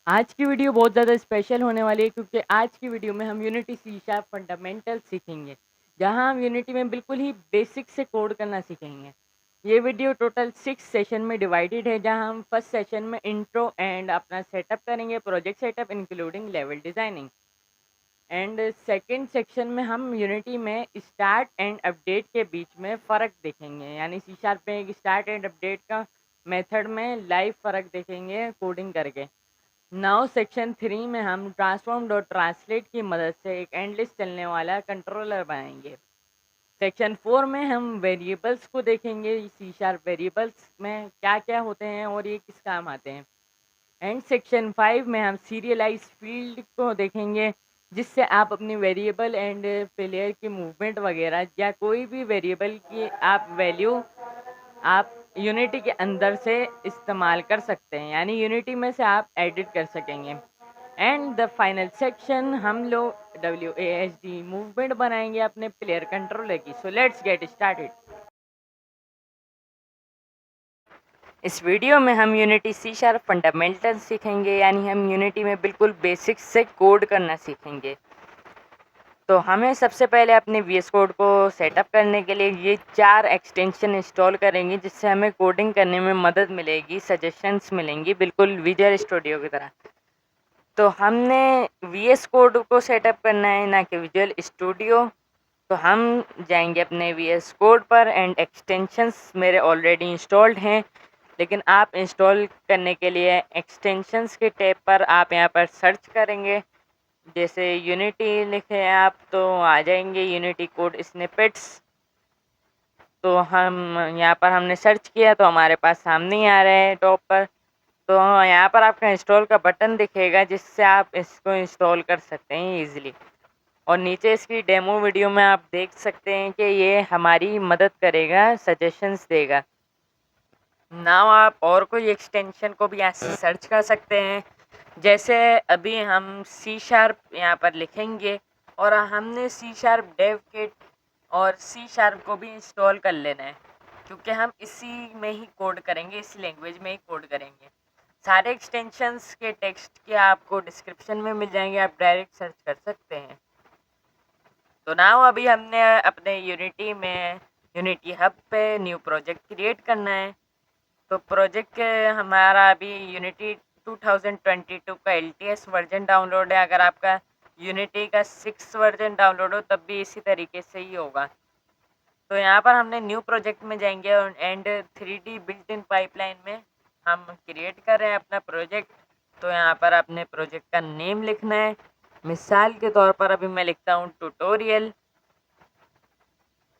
आज की वीडियो बहुत ज़्यादा स्पेशल होने वाली है क्योंकि आज की वीडियो में हम यूनिटी सी शार्प फंडामेंटल सीखेंगे, जहां हम यूनिटी में बिल्कुल ही बेसिक से कोड करना सीखेंगे। ये वीडियो टोटल 6 सेशन में डिवाइडेड है, जहां हम फर्स्ट सेशन में इंट्रो एंड अपना सेटअप करेंगे, project setup including level designing. And second section में हम यूनिटी में स्टार्ट एंड अपडेट के बीच में फ़र्क देखेंगे, यानी सी शार्प में एक स्टार्ट एंड अपडेट का मेथड में लाइव फ़र्क देखेंगे कोडिंग करके। नाउ सेक्शन 3 में हम ट्रांसफॉर्म डॉट ट्रांसलेट की मदद से एक एंडलेस चलने वाला कंट्रोलर बनाएंगे। सेक्शन 4 में हम वेरिएबल्स को देखेंगे, सी शार्प वेरिएबल्स में क्या क्या होते हैं और ये किस काम आते हैं। एंड सेक्शन 5 में हम सीरियलाइज फील्ड को देखेंगे, जिससे आप अपनी वेरिएबल एंड प्लेयर की मूवमेंट वगैरह या कोई भी वेरिएबल की आप वैल्यू आप यूनिटी के अंदर से इस्तेमाल कर सकते हैं, यानी यूनिटी में से आप एडिट कर सकेंगे। एंड द फाइनल सेक्शन हम लोग WASD मूवमेंट बनाएंगे अपने प्लेयर कंट्रोलर की। So let's get started. इस वीडियो में हम यूनिटी सी शार्प फंडामेंटल सीखेंगे, यानी हम यूनिटी में बिल्कुल बेसिक से कोड करना सीखेंगे। तो हमें सबसे पहले अपने VS कोड को सेटअप करने के लिए ये 4 एक्सटेंशन इंस्टॉल करेंगे, जिससे हमें कोडिंग करने में मदद मिलेगी, सजेशंस मिलेंगी, बिल्कुल विजुअल स्टूडियो की तरह। तो हमने VS कोड को सेटअप करना है, ना कि विजुअल स्टूडियो। तो हम जाएंगे अपने VS कोड पर एंड एक्सटेंशंस मेरे ऑलरेडी इंस्टॉल्ड हैं, लेकिन आप इंस्टॉल करने के लिए एक्सटेंशंस के टैब पर आप यहाँ पर सर्च करेंगे। जैसे यूनिटी लिखे आप तो आ जाएंगे यूनिटी कोड स्निपेट्स। तो हम यहाँ पर हमने सर्च किया तो हमारे पास सामने ही आ रहा है टॉप पर। तो यहाँ पर आपका इंस्टॉल का बटन दिखेगा, जिससे आप इसको इंस्टॉल कर सकते हैं इजीली। और नीचे इसकी डेमो वीडियो में आप देख सकते हैं कि ये हमारी मदद करेगा, सजेशंस देगा। नाउ आप और कोई एक्सटेंशन को भी यहाँ से सर्च कर सकते हैं। जैसे अभी हम सी शार्प यहाँ पर लिखेंगे और हमने सी शार्प डेव किट और सी शार्प को भी इंस्टॉल कर लेना है, क्योंकि हम इसी में ही कोड करेंगे, इस लैंग्वेज में ही कोड करेंगे। सारे एक्सटेंशंस के टेक्स्ट के आपको डिस्क्रिप्शन में मिल जाएंगे, आप डायरेक्ट सर्च कर सकते हैं। तो नाउ अभी हमने अपने यूनिटी में यूनिटी हब पे न्यू प्रोजेक्ट क्रिएट करना है। तो प्रोजेक्ट हमारा अभी यूनिटी 2022 का LTS वर्जन डाउनलोड है। अगर आपका यूनिटी का 6 वर्जन डाउनलोड हो तब भी इसी तरीके से ही होगा। तो यहाँ पर हमने न्यू प्रोजेक्ट में जाएंगे and 3D built in pipeline में हम क्रिएट कर रहे हैं अपना प्रोजेक्ट। तो यहाँ पर अपने प्रोजेक्ट का नेम लिखना है। मिसाल के तौर पर अभी मैं लिखता हूँ ट्यूटोरियल,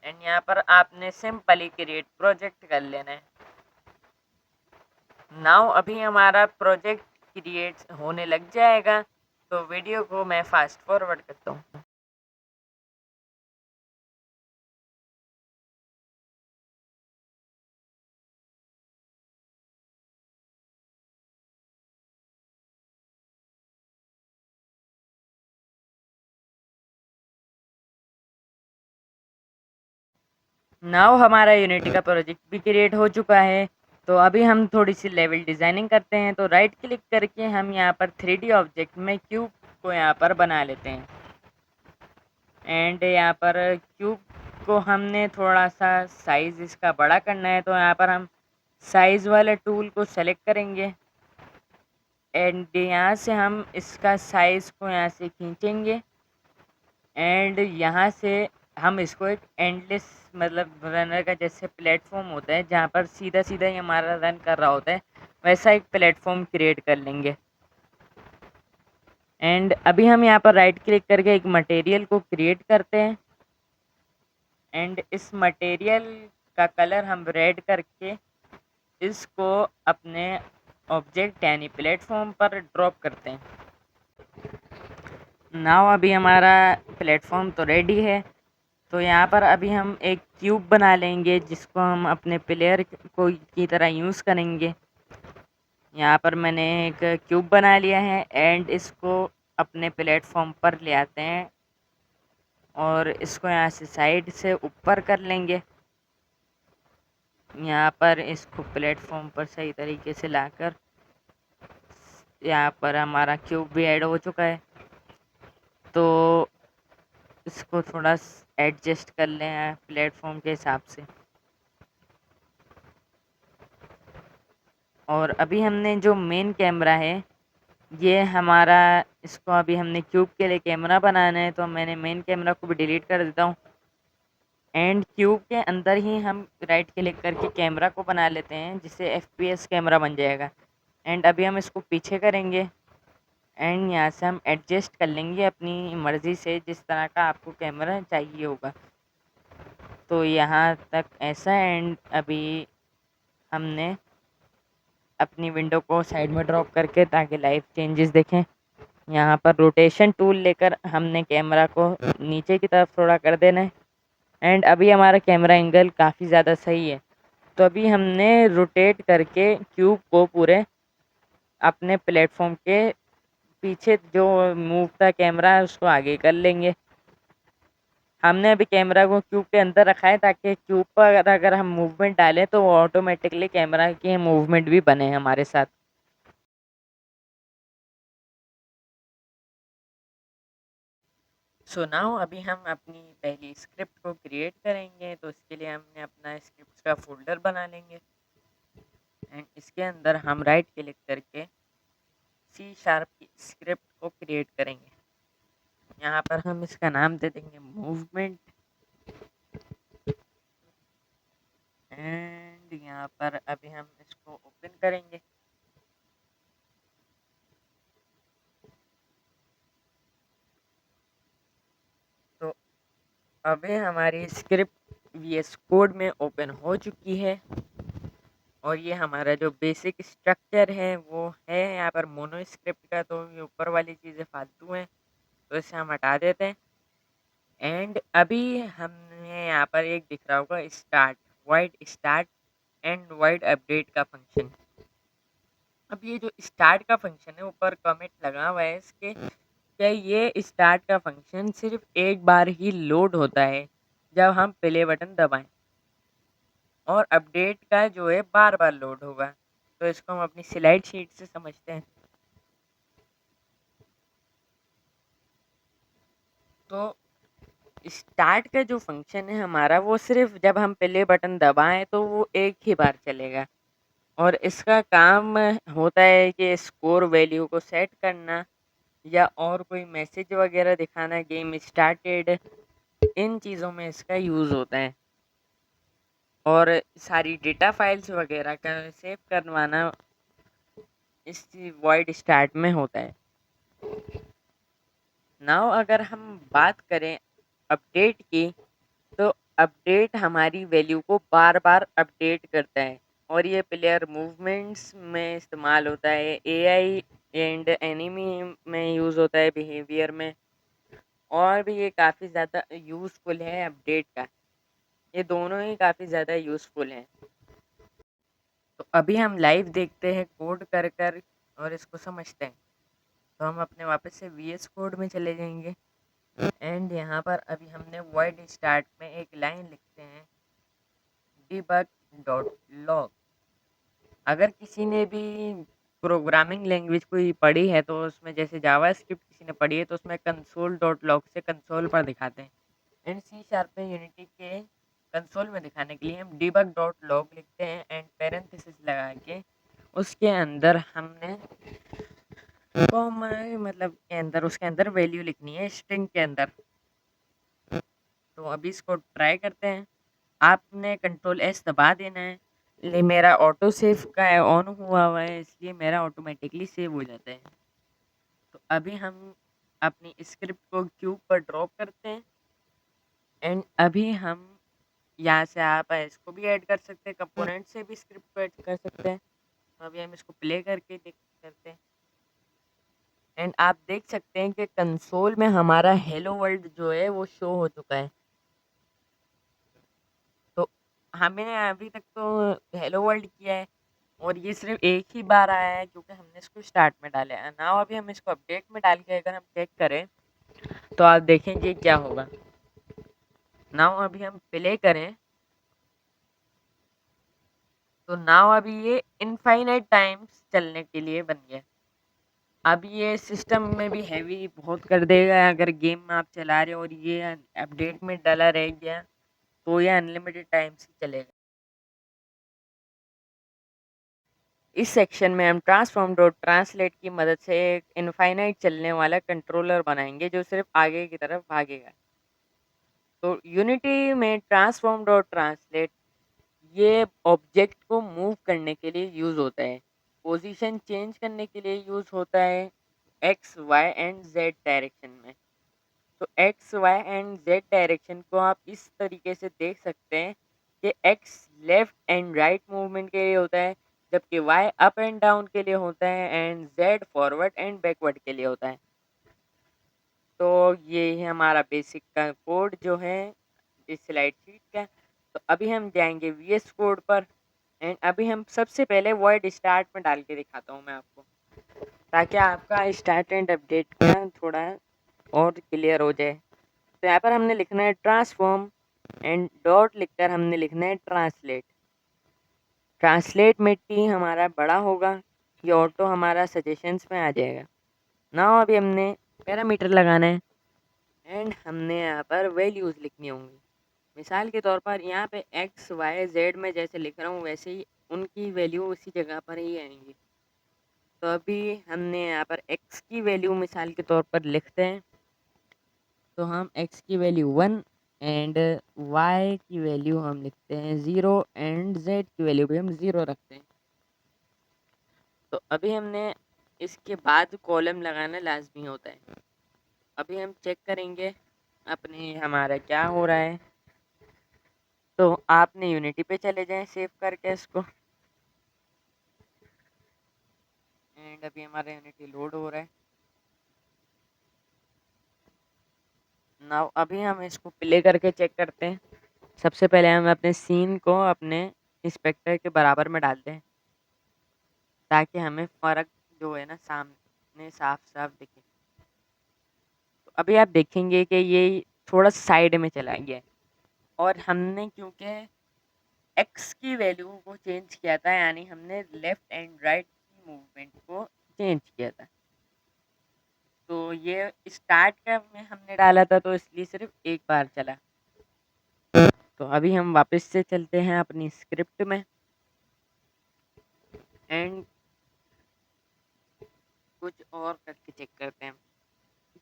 एंड यहाँ पर आपने सिंपली क्रिएट प्रोजेक्ट कर लेना है। नाउ अभी हमारा प्रोजेक्ट क्रिएट होने लग जाएगा। तो वीडियो को मैं फास्ट फॉरवर्ड करता हूँ। नाउ हमारा यूनिटी का प्रोजेक्ट भी क्रिएट हो चुका है। तो अभी हम थोड़ी सी लेवल डिज़ाइनिंग करते हैं। तो राइट क्लिक करके हम यहाँ पर 3D ऑब्जेक्ट में क्यूब को यहाँ पर बना लेते हैं। एंड यहाँ पर क्यूब को हमने थोड़ा सा साइज़ इसका बड़ा करना है, तो यहाँ पर हम साइज़ वाले टूल को सेलेक्ट करेंगे एंड यहाँ से हम इसका साइज़ को यहाँ से खींचेंगे एंड यहाँ से हम इसको एक एंडलेस मतलब रनर का जैसे प्लेटफॉर्म होता है, जहाँ पर सीधा सीधा ही हमारा रन कर रहा होता है, वैसा एक प्लेटफॉर्म क्रिएट कर लेंगे। एंड अभी हम यहाँ पर राइट क्लिक करके एक मटेरियल को क्रिएट करते हैं एंड इस मटेरियल का कलर हम रेड करके इसको अपने ऑब्जेक्ट यानी प्लेटफॉर्म पर ड्रॉप करते हैं। नाउ अभी हमारा प्लेटफॉर्म तो रेडी है। तो यहाँ पर अभी हम एक क्यूब बना लेंगे, जिसको हम अपने प्लेयर को की तरह यूज़ करेंगे। यहाँ पर मैंने एक क्यूब बना लिया है एंड इसको अपने प्लेटफॉर्म पर ले आते हैं और इसको यहाँ से साइड से ऊपर कर लेंगे। यहाँ पर इसको प्लेटफॉर्म पर सही तरीके से लाकर यहाँ पर हमारा क्यूब भी ऐड हो चुका है, तो इसको थोड़ा एडजस्ट कर लें प्लेटफॉर्म के हिसाब से। और अभी हमने जो मेन कैमरा है, ये हमारा, इसको अभी हमने क्यूब के लिए कैमरा बनाना है, तो मैंने मेन कैमरा को भी डिलीट कर देता हूँ। एंड क्यूब के अंदर ही हम राइट क्लिक करके कैमरा को बना लेते हैं, जिससे एफपीएस कैमरा बन जाएगा। एंड अभी हम इसको पीछे करेंगे एंड यहाँ से हम एडजस्ट कर लेंगे अपनी मर्ज़ी से, जिस तरह का आपको कैमरा चाहिए होगा। तो यहाँ तक ऐसा। एंड अभी हमने अपनी विंडो को साइड में ड्रॉप करके, ताकि लाइव चेंजेस देखें, यहाँ पर रोटेशन टूल लेकर हमने कैमरा को नीचे की तरफ थोड़ा कर देना है। एंड अभी हमारा कैमरा एंगल काफ़ी ज़्यादा सही है, तो अभी हमने रोटेट करके क्यूब को पूरे अपने प्लेटफॉर्म के पीछे जो मूव था कैमरा है, उसको आगे कर लेंगे। हमने अभी कैमरा को क्यूब के अंदर रखा है, ताकि क्यूब पर अगर हम मूवमेंट डालें तो वो ऑटोमेटिकली कैमरा की मूवमेंट भी बने हमारे साथ। सो नाउ अभी हम अपनी पहली स्क्रिप्ट को क्रिएट करेंगे, तो इसके लिए हमने अपना स्क्रिप्ट का फोल्डर बना लेंगे। एंड इसके अंदर हम राइट क्लिक करके C# की स्क्रिप्ट को क्रिएट करेंगे। यहाँ पर हम इसका नाम दे देंगे मूवमेंट। एंड यहाँ पर अभी हम इसको ओपन करेंगे। तो अभी हमारी स्क्रिप्ट VS कोड में ओपन हो चुकी है, और ये हमारा जो बेसिक स्ट्रक्चर है वो है यहाँ पर मोनो स्क्रिप्ट का, तो ये ऊपर वाली चीज़ें फालतू हैं, तो इसे हम हटा देते हैं। एंड अभी हमें यहाँ पर एक दिख रहा होगा start, wide start and wide update का फंक्शन। अब ये जो स्टार्ट का फंक्शन है, ऊपर कमेंट लगा हुआ है इसके, क्या ये स्टार्ट का फंक्शन सिर्फ एक बार ही लोड होता है जब हम प्ले बटन दबाएं, और अपडेट का जो है बार बार लोड होगा। तो इसको हम अपनी स्लाइड शीट से समझते हैं। तो स्टार्ट का जो फंक्शन है हमारा, वो सिर्फ जब हम प्ले बटन दबाएं तो वो एक ही बार चलेगा, और इसका काम होता है कि स्कोर वैल्यू को सेट करना, या और कोई मैसेज वगैरह दिखाना, गेम स्टार्टेड, इन चीज़ों में इसका यूज़ होता है। और सारी डेटा फाइल्स वगैरह का सेव करवाना इस वॉइड स्टार्ट में होता है। नाउ अगर हम बात करें अपडेट की, तो अपडेट हमारी वैल्यू को बार बार अपडेट करता है, और ये प्लेयर मूवमेंट्स में इस्तेमाल होता है, एआई एंड एनिमी में यूज़ होता है, बिहेवियर में, और भी ये काफ़ी ज़्यादा यूज़फुल है अपडेट का। ये दोनों ही काफ़ी ज़्यादा यूज़फुल हैं। तो अभी हम लाइव देखते हैं कोड कर कर, और इसको समझते हैं। तो हम अपने वापस से VS कोड में चले जाएंगे। एंड यहाँ पर अभी हमने वॉइड स्टार्ट में एक लाइन लिखते हैं, debug.log। अगर किसी ने भी प्रोग्रामिंग लैंग्वेज कोई पढ़ी है, तो उसमें जैसे जावा स्क्रिप्ट किसी ने पढ़ी है, तो उसमें console.log से कंसोल पर दिखाते हैं। एंड C# में यूनिटी के कंसोल में दिखाने के लिए हम debug.log लिखते हैं, एंड पैरेंथेसिस लगा के उसके अंदर हमने कॉमा, मतलब के अंदर, उसके अंदर वैल्यू लिखनी है स्ट्रिंग के अंदर। तो अभी इसको ट्राई करते हैं। आपने Ctrl+S दबा देना है। मेरा ऑटो सेव का ऑन हुआ हुआ है, इसलिए मेरा ऑटोमेटिकली सेव हो जाता है। तो अभी हम अपनी स्क्रिप्ट को क्यूब पर ड्रॉप करते हैं। एंड अभी हम यहाँ से आप इसको भी ऐड कर सकते हैं, कंपोनेंट से भी स्क्रिप्ट को ऐड कर सकते हैं। तो अभी हम इसको प्ले करके देख करते हैं। एंड आप देख सकते हैं कि कंसोल में हमारा हेलो वर्ल्ड जो है वो शो हो चुका है। तो हमें अभी तक तो हेलो वर्ल्ड किया है, और ये सिर्फ एक ही बार आया है, क्योंकि हमने इसको स्टार्ट में डाला है। नाउ अभी हम इसको अपडेट में डाल के अगर हम चेक करें, तो आप देखेंगे क्या होगा। नाउ अभी हम प्ले करें, तो नाउ अभी ये इनफाइनाइट टाइम्स चलने के लिए बन गया। अब ये सिस्टम में भी हैवी बहुत कर देगा अगर गेम में आप चला रहे हो और ये अपडेट में डला रह गया तो ये अनलिमिटेड टाइम से चलेगा। इस सेक्शन में हम ट्रांसफॉर्म डॉट ट्रांसलेट की मदद से एक इनफाइनाइट चलने वाला कंट्रोलर बनाएंगे जो सिर्फ आगे की तरफ भागेगा। तो यूनिटी में ट्रांसफॉर्म डॉट ट्रांसलेट ये ऑब्जेक्ट को मूव करने के लिए यूज़ होता है, पोजीशन चेंज करने के लिए यूज़ होता है x y and z direction में। तो x y and z direction को आप इस तरीके से देख सकते हैं कि x left and right movement के लिए होता है, जबकि वाई अप एंड डाउन के लिए होता है and Z forward and backward के लिए होता है। तो ये है हमारा बेसिक का कोड जो है इस स्लाइड शीट का। तो अभी हम जाएंगे वीएस कोड पर एंड अभी हम सबसे पहले वर्ड स्टार्ट में डाल के दिखाता हूँ मैं आपको, ताकि आपका स्टार्ट एंड अपडेट का थोड़ा और क्लियर हो जाए। तो यहाँ पर हमने लिखना है ट्रांसफॉर्म एंड डॉट लिखकर हमने लिखना है ट्रांसलेट। ट्रांसलेट में टी हमारा बड़ा होगा, ये ऑटो हमारा सजेशंस में आ जाएगा ना। अभी हमने पैरामीटर लगाना है एंड हमने यहाँ पर वैल्यूज़ लिखनी होंगी। मिसाल के तौर पर यहाँ पे एक्स वाई जेड में जैसे लिख रहा हूँ वैसे ही उनकी वैल्यू उसी जगह पर ही आएंगी। तो अभी हमने यहाँ पर एक्स की वैल्यू मिसाल के तौर पर लिखते हैं, तो हम एक्स की वैल्यू 1 एंड वाई की वैल्यू हम लिखते हैं 0 एंड जेड की वैल्यू भी हम 0 रखते हैं। तो अभी हमने इसके बाद कॉलम लगाना लाजमी होता है। अभी हम चेक करेंगे अपने हमारा क्या हो रहा है। तो आपने यूनिटी पे चले जाएं सेव करके इसको एंड अभी हमारा यूनिटी लोड हो रहा है नाउ। अभी हम इसको प्ले करके चेक करते हैं। सबसे पहले हम अपने सीन को अपने इंस्पेक्टर के बराबर में डालते हैं ताकि हमें फ़र्क जो है ना सामने साफ साफ दिखे। तो अभी आप देखेंगे कि ये थोड़ा साइड में चला गया है और हमने क्योंकि एक्स की वैल्यू को चेंज किया था, यानी हमने लेफ़्ट एंड राइट की मूवमेंट को चेंज किया था। तो ये स्टार्ट का में हमने डाला था तो इसलिए सिर्फ एक बार चला। तो अभी हम वापस से चलते हैं अपनी स्क्रिप्ट में एंड कुछ और करके चेक करते हैं।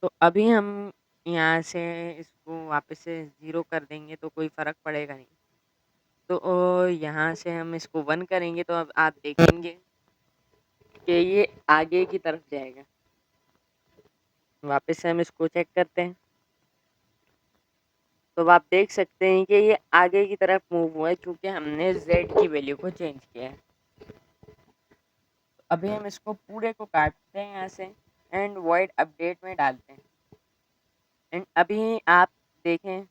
तो अभी हम यहाँ से इसको वापस से 0 कर देंगे तो कोई फ़र्क पड़ेगा नहीं। तो यहाँ से हम इसको 1 करेंगे तो अब आप देखेंगे कि ये आगे की तरफ जाएगा। वापस से हम इसको चेक करते हैं तो आप देख सकते हैं कि ये आगे की तरफ मूव हुआ है क्योंकि हमने z की वैल्यू को चेंज किया है। अभी हम इसको पूरे को काटते हैं यहाँ से एंड वॉइड अपडेट में डालते हैं एंड अभी आप देखें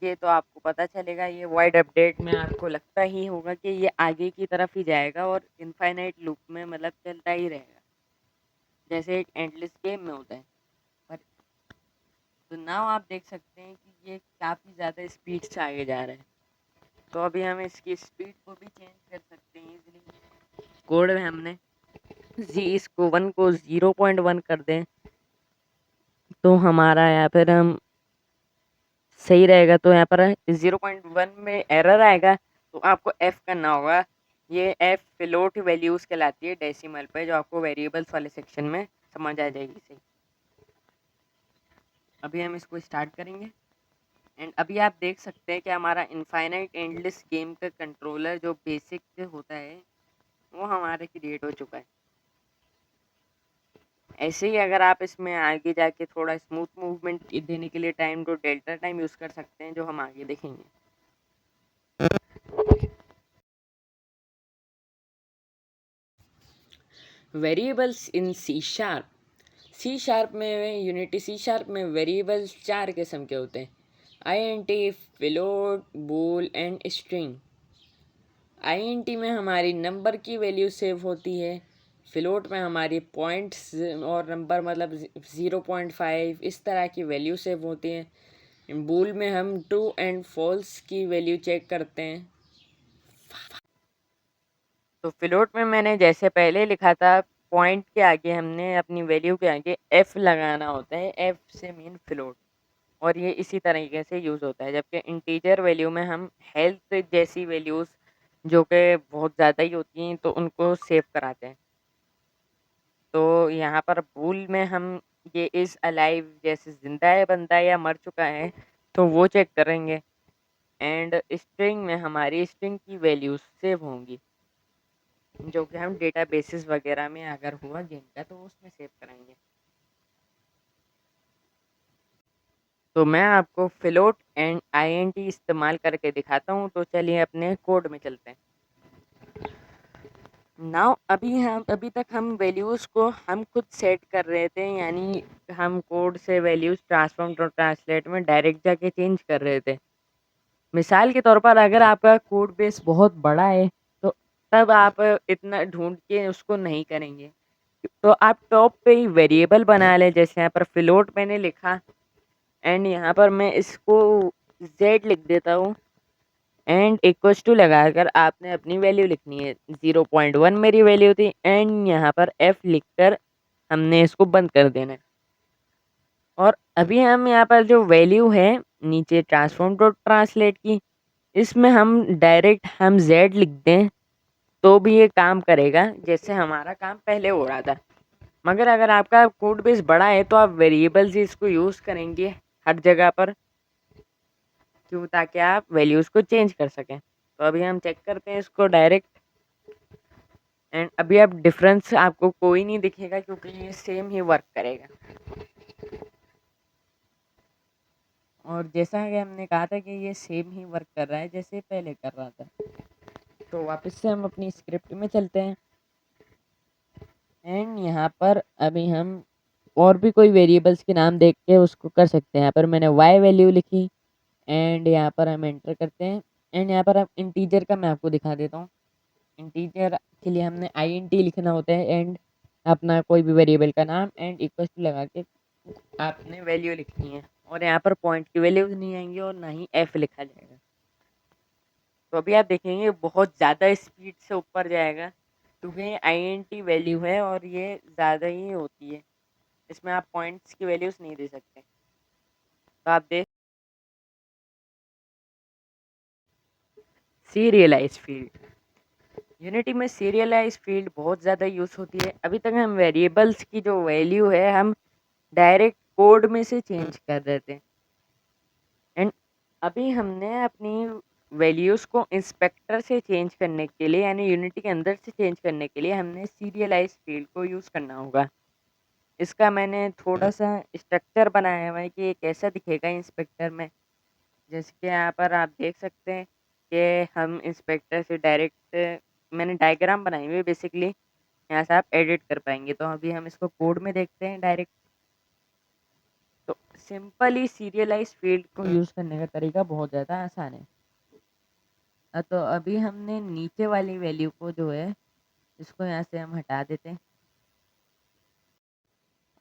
ये तो आपको पता चलेगा, ये वॉइड अपडेट में आपको लगता ही होगा कि ये आगे की तरफ ही जाएगा और इनफाइनाइट लूप में मतलब चलता ही रहेगा जैसे एक एंडलेस गेम में होता है। पर तो नाउ आप देख सकते हैं कि ये काफ़ी ज़्यादा स्पीड से आगे जा रहा है। तो अभी हम इसकी स्पीड को भी चेंज कर सकते हैं इजीली। कोड में हमने इसको 1 को 0.1 कर दें तो हमारा यहाँ पर हम सही रहेगा। तो यहाँ पर 0.1 में एरर आएगा तो आपको F करना होगा। ये F फ्लोट वैल्यूज़ कहलाती है डेसिमल पे, जो आपको वेरिएबल्स वाले सेक्शन में समझ आ जाएगी सही। अभी हम इसको स्टार्ट करेंगे एंड अभी आप देख सकते हैं कि हमारा इनफाइनाइट एंडलेस गेम का कंट्रोलर जो बेसिक होता है वो हमारे क्रिएट हो चुका है। ऐसे ही अगर आप इसमें आगे जाके थोड़ा स्मूथ मूवमेंट देने के लिए टाइम को डेल्टा टाइम यूज़ कर सकते हैं, जो हम आगे देखेंगे। वेरिएबल्स इन सी शार्प में यूनिटी सी शार्प में वेरिएबल्स 4 किस्म के होते हैं: INT, float, bool and string. INT में हमारी नंबर की वैल्यू सेव होती है, फ्लोट में हमारी पॉइंट्स और नंबर मतलब 0.5 इस तरह की वैल्यू सेव होती हैं। बूल में हम ट्रू एंड फॉल्स की वैल्यू चेक करते हैं। तो फ्लोट में मैंने जैसे पहले लिखा था पॉइंट के आगे हमने अपनी वैल्यू के आगे एफ लगाना होता है, एफ से मीन फ्लोट, और ये इसी तरीके से यूज़ होता है। जबकि इंटीजर वैल्यू में हम हेल्थ जैसी वैल्यूज़ जो कि बहुत ज़्यादा ही होती हैं तो उनको सेव कराते हैं। तो यहाँ पर बूल में हम ये इज़ अलाइव जैसे ज़िंदा है बंदा या मर चुका है तो वो चेक करेंगे, एंड स्ट्रिंग में हमारी स्ट्रिंग की वैल्यूज़ सेव होंगी, जो कि हम डेटाबेसेस वगैरह में अगर हुआ गेम का तो उसमें सेव कराएंगे। तो मैं आपको फ्लोट एंड आईएनटी इस्तेमाल करके दिखाता हूँ, तो चलिए अपने कोड में चलते हैं। नाउ अभी तक हम वैल्यूज़ को हम खुद सेट कर रहे थे, यानी हम कोड से वैल्यूज़ ट्रांसफॉर्म और ट्रांसलेट में डायरेक्ट जाके चेंज कर रहे थे। मिसाल के तौर पर अगर आपका कोड बेस बहुत बड़ा है तो तब आप इतना ढूंढ के उसको नहीं करेंगे, तो आप टॉप पे ही वेरिएबल बना लें। जैसे यहाँ पर फ्लोट मैंने लिखा एंड यहाँ पर मैं इसको z लिख देता हूँ, एंड इक्वल्स टू लगाकर आपने अपनी वैल्यू लिखनी है। 0.1 मेरी वैल्यू थी एंड यहाँ पर f लिखकर हमने इसको बंद कर देना है। और अभी हम यहाँ पर जो वैल्यू है नीचे ट्रांसफॉर्म डॉट ट्रांसलेट की, इसमें हम डायरेक्ट हम z लिख दें तो भी ये काम करेगा जैसे हमारा काम पहले हो रहा था। मगर अगर आपका कोड बेस बड़ा है तो आप वेरिएबल्स ही इसको यूज़ करेंगे हर जगह पर, क्यों, ताकि आप वैल्यूज़ को चेंज कर सकें। तो अभी हम चेक करते हैं इसको डायरेक्ट, एंड अभी आप डिफरेंस आपको कोई नहीं दिखेगा क्योंकि ये सेम ही वर्क करेगा। और जैसा कि हमने कहा था कि ये सेम ही वर्क कर रहा है जैसे पहले कर रहा था। तो वापस से हम अपनी स्क्रिप्ट में चलते हैं, एंड यहाँ पर अभी हम और भी कोई वेरिएबल्स के नाम देख के उसको कर सकते हैं। यहाँ पर मैंने y वैल्यू लिखी एंड यहाँ पर हम एंटर करते हैं, एंड यहाँ पर हम इंटीजर का मैं आपको दिखा देता हूँ। इंटीजर के लिए हमने INT लिखना होता है एंड अपना कोई भी वेरिएबल का नाम एंड इक्वल टू लगा के आपने वैल्यू लिखनी है, और यहाँ पर पॉइंट की वैल्यूज नहीं आएंगी और ना ही f लिखा जाएगा। तो अभी आप देखेंगे बहुत ज़्यादा स्पीड से ऊपर जाएगा क्योंकि ये INT वैल्यू है और ये ज़्यादा ही होती है, इसमें आप पॉइंट्स की वैल्यूज नहीं दे सकते। तो आप देख सीरियलाइज फील्ड, यूनिटी में सीरियलाइज फील्ड बहुत ज़्यादा यूज़ होती है। अभी तक हम वेरिएबल्स की जो वैल्यू है हम डायरेक्ट कोड में से चेंज कर रहे थे, एंड अभी हमने अपनी वैल्यूज़ को इंस्पेक्टर से चेंज करने के लिए, यानी यूनिटी के अंदर से चेंज करने के लिए हमने सीरियलाइज फील्ड को यूज़ करना होगा। इसका मैंने थोड़ा सा स्ट्रक्चर बनाया हुआ है कि ये कैसा दिखेगा इंस्पेक्टर में। जैसे कि यहाँ पर आप देख सकते हैं कि हम इंस्पेक्टर से डायरेक्ट मैंने डायग्राम बनाई हुई है बेसिकली, यहाँ से आप एडिट कर पाएंगे। तो अभी हम इसको कोड में देखते हैं डायरेक्ट। तो सिंपली सीरियलाइज फील्ड को यूज़ करने का तरीका बहुत ज़्यादा आसान है। तो अभी हमने नीचे वाली वैल्यू को जो है इसको यहाँ से हम हटा देते हैं,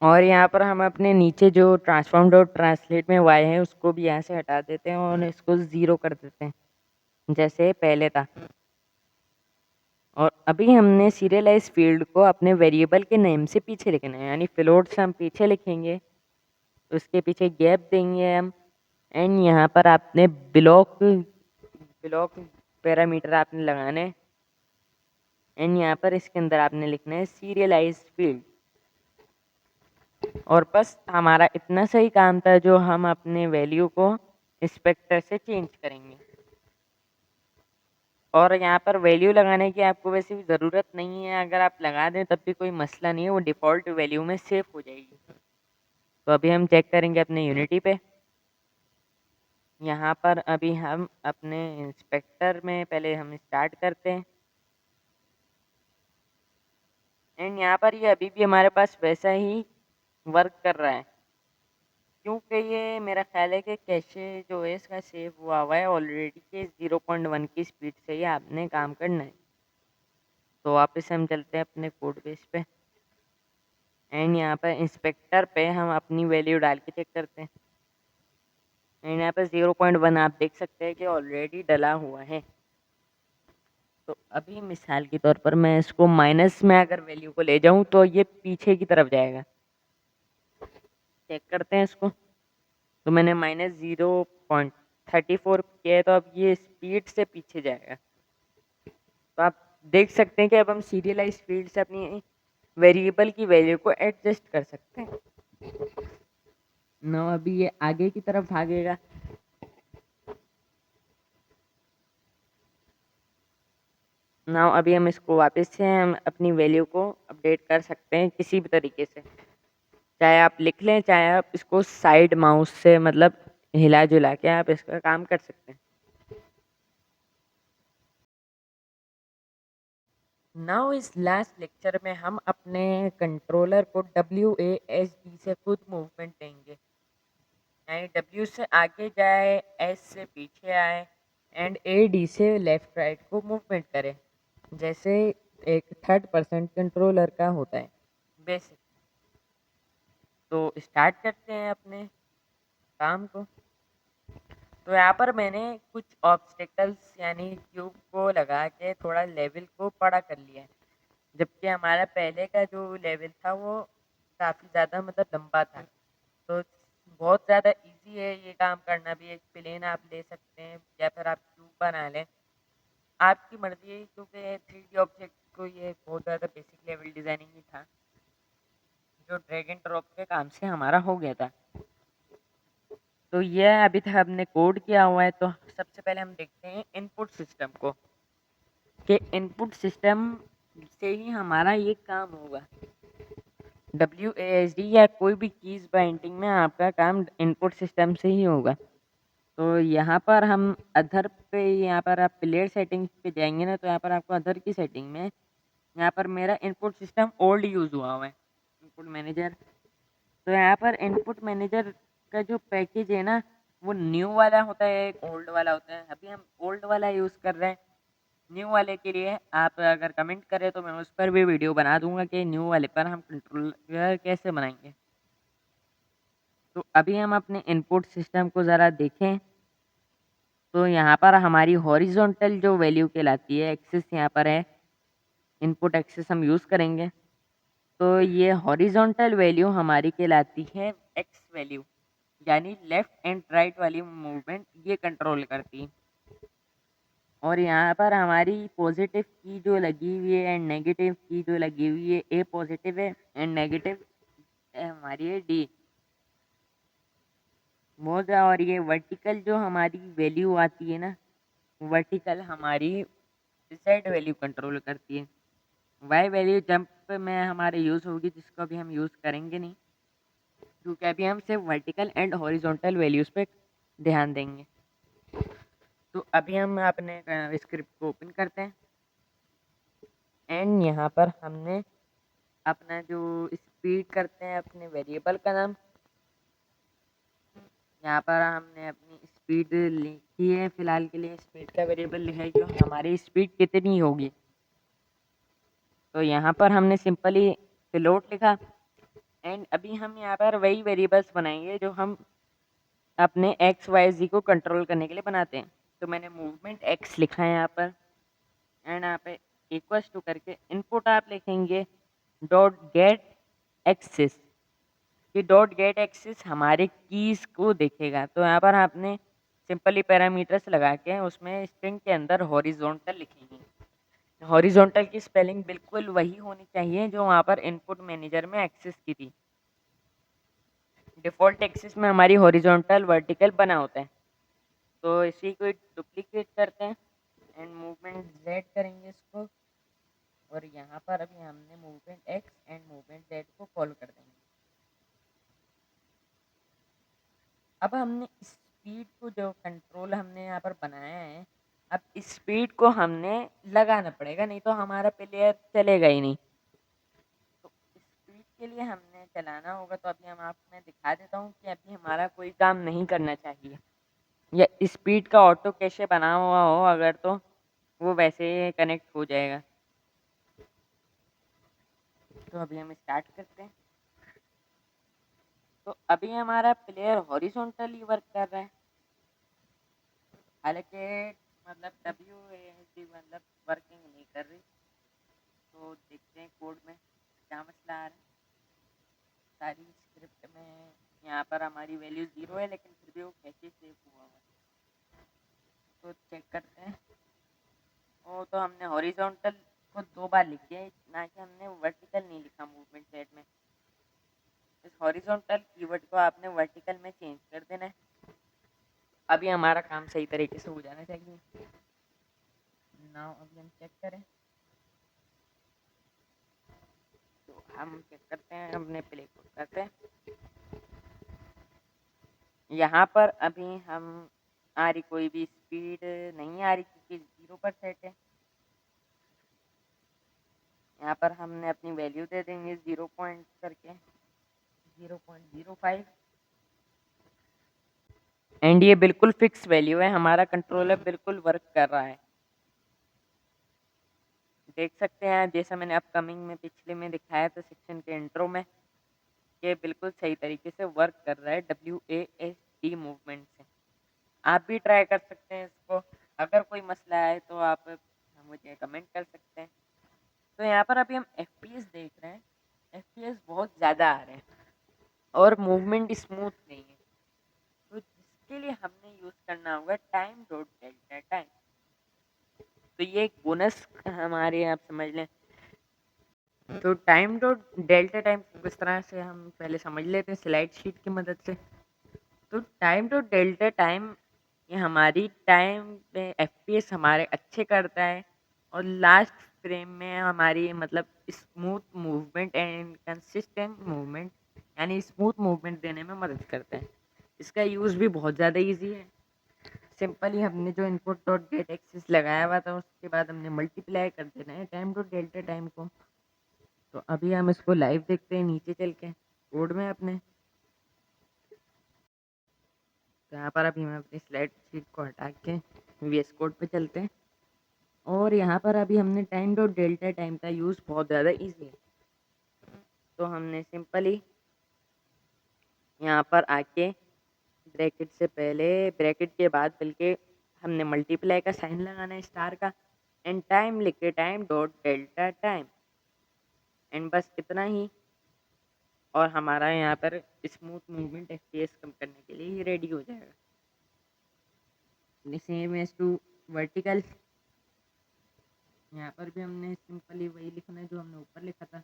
और यहाँ पर हम अपने नीचे जो ट्रांसफॉर्म डॉट ट्रांसलेट में y है उसको भी यहाँ से हटा देते हैं और इसको 0 कर देते हैं जैसे पहले था। और अभी हमने सीरियलाइज फील्ड को अपने वेरिएबल के नेम से पीछे लिखना है, यानी फ्लोट से हम पीछे लिखेंगे, उसके पीछे गैप देंगे हम, एंड यहाँ पर आपने ब्लॉक ब्लॉक पैरामीटर आपने लगाने, एंड यहाँ पर इसके अंदर आपने लिखना है सीरियलाइज फील्ड। और बस हमारा इतना सही काम था जो हम अपने वैल्यू को इंस्पेक्टर से चेंज करेंगे। और यहाँ पर वैल्यू लगाने की आपको वैसे भी ज़रूरत नहीं है, अगर आप लगा दें तब भी कोई मसला नहीं है, वो डिफ़ॉल्ट वैल्यू में सेव हो जाएगी। तो अभी हम चेक करेंगे अपने यूनिटी पे। यहाँ पर अभी हम अपने इंस्पेक्टर में पहले हम स्टार्ट करते हैं, एंड यहाँ पर ये अभी भी हमारे पास वैसा ही वर्क कर रहा है, क्योंकि ये मेरा ख्याल है कि कैशे जो है इसका सेव हुआ है ऑलरेडी के 0.1 की स्पीड से ही आपने काम करना है। तो वापस हम चलते हैं अपने कोड बेस पे, एंड यहाँ पर इंस्पेक्टर पे हम अपनी वैल्यू डाल के चेक करते हैं, एंड यहाँ पर 0.1 आप देख सकते हैं कि ऑलरेडी डला हुआ है। तो अभी मिसाल के तौर पर मैं इसको माइनस में अगर वैल्यू को ले जाऊँ तो ये पीछे की तरफ जाएगा। चेक करते हैं इसको। तो मैंने -0.34 किया है, तो अब ये स्पीड से पीछे जाएगा। तो आप देख सकते हैं कि अब हम सीरियलाइज स्पीड से अपनी वेरिएबल की वैल्यू को एडजस्ट कर सकते हैं। ना अभी ये आगे की तरफ भागेगा। ना अभी हम इसको वापस से हम अपनी वैल्यू को अपडेट कर सकते हैं किसी भी तरीके से। चाहे आप लिख लें, चाहे आप इसको साइड माउस से मतलब हिला जुला के आप इसका काम कर सकते हैं। नाउ इस लास्ट लेक्चर में हम अपने कंट्रोलर को WASD से खुद मूवमेंट देंगे, यानी W से आगे जाए, S से पीछे आए एंड AD से लेफ्ट राइट को मूवमेंट करे, जैसे एक थर्ड पर्सन कंट्रोलर का होता है बेसिक। तो स्टार्ट करते हैं अपने काम को। तो यहाँ पर मैंने कुछ ऑब्स्टेकल्स यानी क्यूब को लगा के थोड़ा लेवल को बड़ा कर लिया है, जबकि हमारा पहले का जो लेवल था वो काफ़ी ज़्यादा मतलब लंबा था। तो बहुत ज़्यादा इजी है ये काम करना भी। एक प्लेन आप ले सकते हैं या फिर आप क्यूब बना लें, आपकी मर्ज़ी है, क्योंकि 3D ऑब्जेक्ट को ये बहुत ज़्यादा बेसिक लेवल डिज़ाइनिंग ही था, जो ड्रैग एंड ड्रॉप के काम से हमारा हो गया था। तो ये अभी तक हमने कोड किया हुआ है। तो सबसे पहले हम देखते हैं इनपुट सिस्टम को, कि इनपुट सिस्टम से ही हमारा ये काम होगा। WASD या कोई भी कीज़ बाइंडिंग में आपका काम इनपुट सिस्टम से ही होगा। तो यहाँ पर हम अदर पे, यहाँ पर आप प्लेयर सेटिंग्स पे जाएंगे ना, तो यहाँ पर आपको अदर की सेटिंग में यहाँ पर मेरा इनपुट सिस्टम ओल्ड यूज़ हुआ है, इनपुट मैनेजर। तो यहाँ पर इनपुट मैनेजर का जो पैकेज है ना, वो न्यू वाला होता है, एक ओल्ड वाला होता है। अभी हम ओल्ड वाला यूज़ कर रहे हैं। न्यू वाले के लिए आप अगर कमेंट करें तो मैं उस पर भी वीडियो बना दूंगा कि न्यू वाले पर हम कंट्रोलर कैसे बनाएंगे। तो अभी हम अपने इनपुट सिस्टम को ज़रा देखें। तो यहाँ पर हमारी हॉरिजॉन्टल जो वैल्यू कहलाती है, एक्सिस यहाँ पर है, इनपुट एक्सिस हम यूज़ करेंगे। तो ये हॉरिजॉन्टल वैल्यू हमारी कहलाती है एक्स वैल्यू, यानी लेफ़्ट एंड राइट वाली मूवमेंट ये कंट्रोल करती है। और यहाँ पर हमारी पॉजिटिव की जो लगी हुई है एंड नेगेटिव की जो लगी हुई है, ए पॉजिटिव है एंड नेगेटिव हमारी है डी बहुत। और ये वर्टिकल जो हमारी वैल्यू आती है ना, वर्टिकल हमारी सेट वैल्यू कंट्रोल करती है। वाई वैल्यू जंप में हमारे यूज़ होगी, जिसको अभी हम यूज़ करेंगे नहीं, क्योंकि अभी हम सिर्फ वर्टिकल एंड हॉरिजॉन्टल वैल्यूज़ पे ध्यान देंगे। तो अभी हम अपने स्क्रिप्ट को ओपन करते हैं एंड यहाँ पर हमने अपना जो स्पीड करते हैं अपने वेरिएबल का नाम, यहाँ पर हमने अपनी स्पीड लिखी है। फ़िलहाल के लिए स्पीड का वेरिएबल लिखा है कि हमारी स्पीड कितनी होगी। तो यहाँ पर हमने सिंपली फ्लोट लिखा एंड अभी हम यहाँ पर वही वेरिएबल्स बनाएंगे जो हम अपने एक्स वाई जी को कंट्रोल करने के लिए बनाते हैं। तो मैंने मूवमेंट एक्स लिखा है यहाँ पर एंड यहाँ पे इक्वल्स टू करके इनपुट आप लिखेंगे डॉट गेट एक्सिस। कि डॉट गेट एक्सिस हमारे कीज़ को देखेगा। तो यहाँ पर आपने सिंपली पैरामीटर्स लगा के उसमें स्ट्रिंग के अंदर हॉरिजॉन्टल लिखेंगे। हॉरिजॉन्टल की स्पेलिंग बिल्कुल वही होनी चाहिए जो वहाँ पर इनपुट मैनेजर में एक्सिस की थी। डिफ़ॉल्ट एक्सिस में हमारी हॉरिजॉन्टल वर्टिकल बना होता है। तो इसी को डुप्लीकेट करते हैं एंड मूवमेंट जेड करेंगे इसको, और यहाँ पर अभी हमने movement x and movement Z को कॉल कर देंगे। अब हमने स्पीड को जो कंट्रोल हमने यहाँ पर बनाया है, अब स्पीड को हमने लगाना पड़ेगा, नहीं तो हमारा प्लेयर चलेगा ही नहीं। तो स्पीड के लिए हमने चलाना होगा। तो अभी हम आपको मैं दिखा देता हूँ कि अभी हमारा कोई काम नहीं करना चाहिए, या स्पीड का ऑटो कैसे बना हुआ हो अगर, तो वो वैसे कनेक्ट हो जाएगा। तो अभी हम स्टार्ट करते हैं। तो अभी हमारा प्लेयर हॉरिजॉन्टली वर्क कर रहा है, हालांकि मतलब WASD मतलब वर्किंग नहीं कर रही। तो देखते हैं कोड में क्या मसला आ रहा है। सारी स्क्रिप्ट में यहाँ पर हमारी वैल्यू 0 है, लेकिन फिर भी वो कैसे सेव हुआ हुआ है, तो चेक करते हैं। वो तो हमने हॉरिजॉन्टल को 2 बार लिख दिया है, ना कि हमने वर्टिकल नहीं लिखा मूवमेंट सेट में। इस हॉरिजॉन्टल कीवर्ड को आपने वर्टिकल में चेंज कर देना है। अभी हमारा काम सही तरीके से हो जाना चाहिए। नाउ अभी हम चेक करें, तो हम चेक करते हैं, अपने प्ले कोड करते हैं। यहाँ पर अभी हम आ रही कोई भी स्पीड नहीं आ रही, क्योंकि 0 पर सेट है। यहाँ पर हमने अपनी वैल्यू दे देंगे 0 पॉइंट करके 0.05, एंड ये बिल्कुल फिक्स वैल्यू है। हमारा कंट्रोलर बिल्कुल वर्क कर रहा है। देख सकते हैं, जैसा मैंने अपकमिंग में पिछले में दिखाया था सेक्शन के इंट्रो में, ये बिल्कुल सही तरीके से वर्क कर रहा है WASD मूवमेंट से। आप भी ट्राई कर सकते हैं इसको। अगर कोई मसला आए तो आप मुझे कमेंट कर सकते हैं। तो यहाँ पर अभी हम FPS देख रहे हैं, FPS बहुत ज़्यादा आ रहे हैं और मूवमेंट स्मूथ नहीं है। तो जिसके लिए हमने यूज़ करना होगा टाइम डॉट डेल्टा टाइम। तो ये एक बोनस हमारे, आप समझ लें। तो टाइम डॉट डेल्टा टाइम किस तरह से हम पहले समझ लेते हैं स्लाइड शीट की मदद से। तो टाइम टू डेल्टा टाइम, ये हमारी टाइम में FPS हमारे अच्छे करता है और लास्ट फ्रेम में हमारी मतलब smooth movement and consistent movement, यानी स्मूथ मूवमेंट देने में मदद करता है। इसका यूज़ भी बहुत ज़्यादा इजी है। सिंपली हमने जो इनपुट डॉट गेट एक्सिस लगाया हुआ था, उसके बाद हमने मल्टीप्लाई कर देना है टाइम टू डेल्टा टाइम को। तो अभी हम इसको लाइव देखते हैं नीचे चल के कोड में अपने। तो यहाँ पर अभी हम अपनी स्लाइड शीट को हटा के VS कोड पे चलते हैं, और यहाँ पर अभी हमने टाइम डॉट डेल्टा टाइम का यूज़ बहुत ज़्यादा ईजी है। तो हमने सिंपली यहाँ पर आके ब्रैकेट से पहले, ब्रैकेट के बाद बल्कि हमने मल्टीप्लाई का साइन लगाना है स्टार का, एंड टाइम लिख के time dot delta time, and बस इतना ही। और हमारा यहाँ पर स्मूथ मूवमेंट FPS कम करने के लिए ही रेडी हो जाएगा। सेम एज टू वर्टिकल, यहाँ पर भी हमने सिंपली वही लिखना है जो हमने ऊपर लिखा था।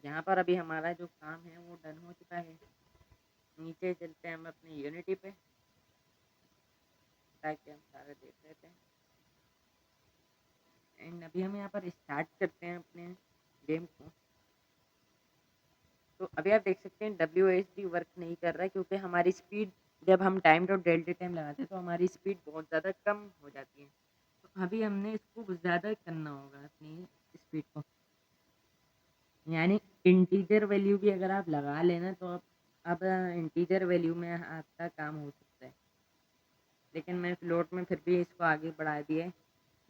यहाँ पर अभी हमारा जो काम है वो डन हो चुका है। नीचे चलते हैं हम अपनी यूनिटी पे, ताकि हम सारा देख लेते हैं। एंड अभी हम यहाँ पर स्टार्ट करते हैं अपने गेम को। तो अभी आप देख सकते हैं WASD वर्क नहीं कर रहा है, क्योंकि हमारी स्पीड, जब हम टाइम डॉट डेल्टा टाइम लगाते हैं तो हमारी स्पीड बहुत ज़्यादा कम हो जाती है। तो अभी हमने इसको ज़्यादा करना होगा अपनी स्पीड को, यानी इंटीजर वैल्यू भी अगर आप लगा लेना तो अब इंटीजर वैल्यू में आपका काम हो सकता है। लेकिन मैं फ्लोट में फिर भी इसको आगे बढ़ा दिए,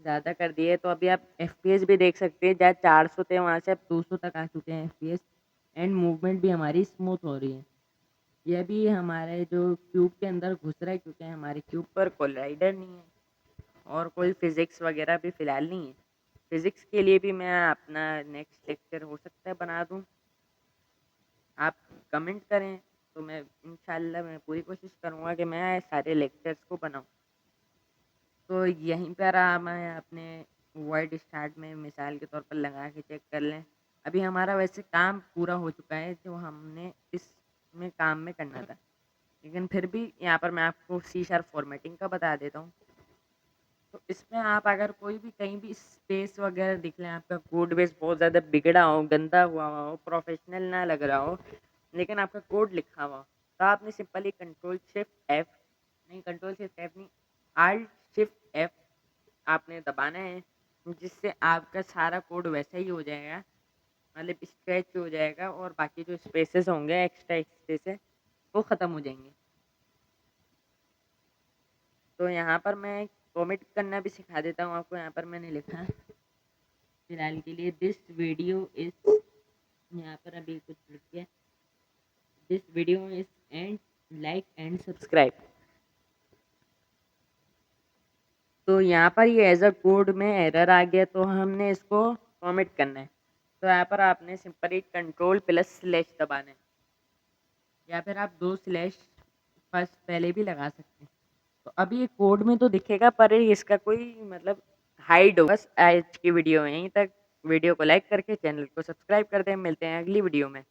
ज़्यादा कर दिए। तो अभी आप FPS भी देख सकते हैं, जहाँ 400 थे वहाँ से अब 200 तक आ चुके हैं FPS, एंड मूवमेंट भी हमारी स्मूथ हो रही है। यह भी हमारे जो क्यूब के अंदर घुस रहा है, क्योंकि हमारे क्यूब पर कोलाइडर नहीं है और कोई फिज़िक्स वगैरह भी फ़िलहाल नहीं है। फिज़िक्स के लिए भी मैं अपना नेक्स्ट लेक्चर हो सकता है बना दूँ। आप कमेंट करें, तो मैं इंशाल्लाह मैं पूरी कोशिश करूँगा कि मैं सारे लेक्चर्स को बनाऊँ। तो यहीं पर मैं अपने वॉइड स्टार्ट में मिसाल के तौर पर लगा के चेक कर लें। अभी हमारा वैसे काम पूरा हो चुका है जो हमने इसमें काम में करना था, लेकिन फिर भी यहाँ पर मैं आपको C# फॉर्मेटिंग का बता देता हूँ। तो इसमें आप अगर कोई भी कहीं भी स्पेस वगैरह दिख लें, आपका कोड बेस बहुत ज़्यादा बिगड़ा हो, गंदा हुआ हो, प्रोफेशनल ना लग रहा हो, लेकिन आपका कोड लिखा हुआ हो, तो आपने सिंपली कंट्रोल शिफ्ट एफ नहीं, आल्ट शिफ्ट एफ आपने दबाना है, जिससे आपका सारा कोड वैसा ही हो जाएगा, मतलब स्ट्रेच हो जाएगा, और बाकी जो स्पेसेस होंगे एक्स्ट्रा स्पेसेस वो ख़त्म हो जाएंगे। तो यहाँ पर मैं कमेंट करना भी सिखा देता हूँ आपको। यहाँ पर मैंने लिखा फिलहाल के लिए दिस वीडियो इज, यहाँ पर अभी कुछ लिख दिया, this video is and like and subscribe. तो यहाँ पर ये एज अ कोड में एरर आ गया, तो हमने इसको कॉमिट करना है। तो यहाँ पर आपने सिंपली कंट्रोल+/ दबाना है, या फिर आप 2 स्लैश फर्स्ट पहले भी लगा सकते हैं। तो अभी ये कोड में तो दिखेगा, पर इसका कोई मतलब हाइड होगा। बस आज की वीडियो में यहीं तक। वीडियो को लाइक करके चैनल को सब्सक्राइब कर दें। मिलते हैं अगली वीडियो में।